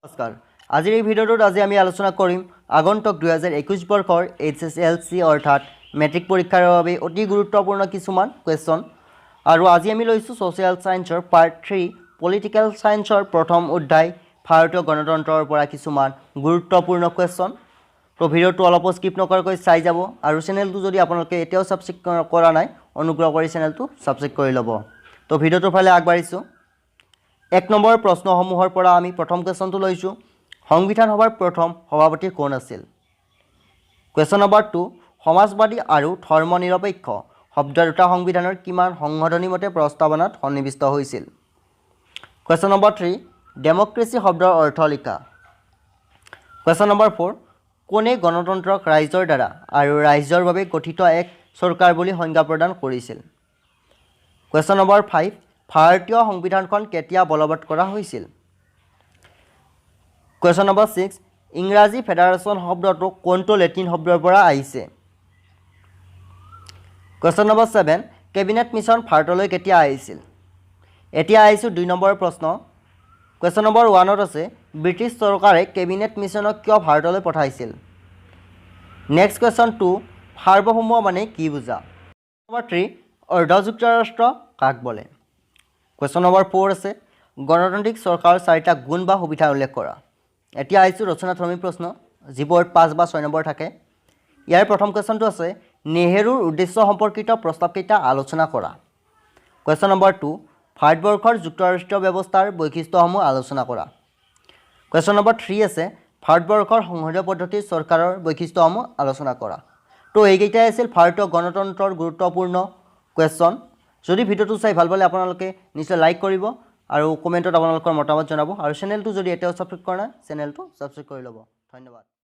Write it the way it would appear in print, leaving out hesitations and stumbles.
নমস্কাৰ আজিৰ এই ভিডিঅ'টোত আজি আমি আলোচনা কৰিম আগন্তুক 2021 বৰ্ষৰ HSLC অৰ্থাৎ মেট্ৰিক পৰীক্ষাৰ বাবে অতি গুৰুত্বপূৰ্ণ কিছুমান কোৱেশ্চন আৰু আজি আমি লৈছো সোশ্যাল সায়েন্সৰ পাৰ্ট 3 পলিটিক্যাল সায়েন্সৰ প্ৰথম অধ্যায় ভাৰতীয় গণতন্ত্ৰৰ পৰা কিছুমান গুৰুত্বপূৰ্ণ কোৱেশ্চন তো ভিডিঅ'টো অলপ স্কিপ নকৰাকৈ চাই যাব আৰু চেনেলটো যদি আপোনালোকে এতিয়াও সাবস্ক্ৰাইব কৰা নাই অনুগ্ৰহ কৰি চেনেলটো সাবস্ক্ৰাইব কৰি ল'ব তো ভিডিঅ'টোৰ ফালে আগবাঢ়িছো 1 নম্বৰ প্ৰশ্নসমূহৰ পৰা আমি প্ৰথম কোৱেশ্চনটো লৈছো সংবিধান সভাৰ প্ৰথম সভাপতি কোন আছিল কোৱেশ্চন নম্বৰ 2 সমাজবাদী আৰু ধৰ্মনিৰপেক্ষ শব্দ দুটা সংবিধানৰ কিমান সংশোধনী মতে প্ৰস্তাৱনাত সন্নিৱিষ্ট হৈছিল কোৱেশ্চন নম্বৰ 3 ডেমক্ৰেসি শব্দৰ অৰ্থ লিখা কোৱেশ্চন নম্বৰ 4 কোনে গণতন্ত্ৰক ৰাইজৰ দ্বাৰা আৰু ৰাইজৰ বাবে গঠিত এক চৰকাৰ বুলি সংজ্ঞা প্ৰদান কৰিছিল কোৱেশ্চন নম্বৰ 5 ভাৰতীয় সংবিধানখন কেতিয়া বলবৎ কৰা হৈছিল কোৱেশ্চন নম্বৰ 6 ইংৰাজী ফেডাৰেশন শব্দটো কোনটো লেটিন শব্দৰ পৰা আহিছে কোৱেশ্চন নম্বৰ 7 কেবিনেট মিছন ভাৰতলৈ কেতিয়া আহিছিল এতিয়া আহিছো 2 নম্বৰ প্ৰশ্ন কোৱেশ্চন নম্বৰ 1 ত আছে ব্ৰিটিছ চৰকাৰে কেবিনেট মিছনক কিয় ভাৰতলৈ পঠাইছিল নেক্সট কোৱেশ্চন 2 সাৰ্বভৌম মানে কি বুজা নম্বৰ 3 অৰ্ধ যুক্তৰাষ্ট্ৰ কাক বলে কোৱেশ্চন নম্বৰ 4 আছে গণতান্ত্ৰিক চৰকাৰৰ চাৰিটা গুণ বা সুবিধা উল্লেখ কৰা এতিয়া আহিছো ৰচনাধৰ্মী প্ৰশ্ন যিবোৰ 5 বা 6 নম্বৰ থাকে ইয়াৰ প্ৰথম কোৱেশ্চনটো আছে নেহেৰুৰ উদ্দেশ্য সম্পৰ্কিত প্ৰস্তাৱকেইটা আলোচনা কৰা কোৱেশ্চন নম্বৰ 2 ভাৰতবৰ্ষৰ যুক্তৰাষ্ট্ৰীয় ব্যৱস্থাৰ বৈশিষ্ট্যসমূহ আলোচনা কৰা কোৱেশ্চন নম্বৰ 3 আছে ভাৰতবৰ্ষৰ সংসদীয় পদ্ধতিৰ চৰকাৰৰ বৈশিষ্ট্যসমূহ আলোচনা কৰা তো এইকেইটাই আছিল ভাৰতীয় গণতন্ত্ৰৰ গুৰুত্বপূৰ্ণ কোৱেশ্চন যদি ভিডিঅ'টো চাই ভাল পালে আপোনালোকে নিশ্চয় লাইক কৰিব আৰু কমেন্টত আপোনালোকৰ মতামত জনাব আৰু চেনেলটো যদি এতিয়াও সাবস্ক্ৰাইব কৰা নাই চেনেলটো সাবস্ক্ৰাইব কৰি ল'ব ধন্যবাদ